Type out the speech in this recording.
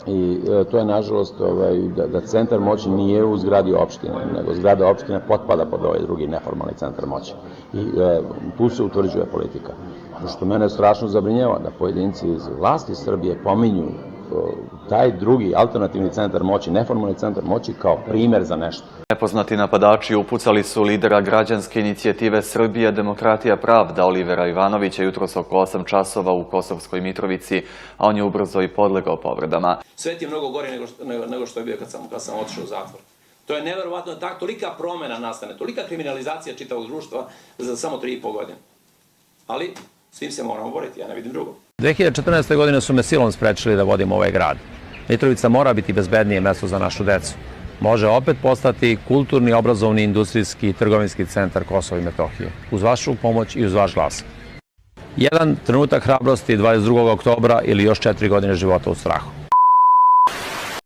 I to je nažalost da centar moći nije u zgradi opštine, nego zgrada opštine potpada pod ovaj drugi neformalni centar moći. I tu se utvrđuje politika. Ono što mene strašno zabrinjava da pojedinci iz vlasti Srbije pominju taj drugi alternativni centar moći, neformalni centar moći kao primer za nešto. Nepoznati napadači upucali su lidera građanske inicijative Srbija, demokratija, pravda Olivera Ivanovića jutros oko 8 časova u Kosovskoj Mitrovici, a on je ubrzo i podlegao povredama. Svet je mnogo gori nego što je bio kad sam otišao u zatvor. To je neverovatno da tolika promena nastane, tolika kriminalizacija čitavog društva za samo 3,5 godine. Ali svim se moramo boriti, ja ne vidim drugo. 2014. godine su me silom sprečili da vodim ovaj grad. Mitrovica mora biti bezbednije mesto za našu decu. Može opet postati kulturni, obrazovni, industrijski i trgovinski centar Kosova i Metohije. Uz vašu pomoć i uz vaš glas. Jedan trenutak hrabrosti 22. oktobra ili još 4 godine života u strahu.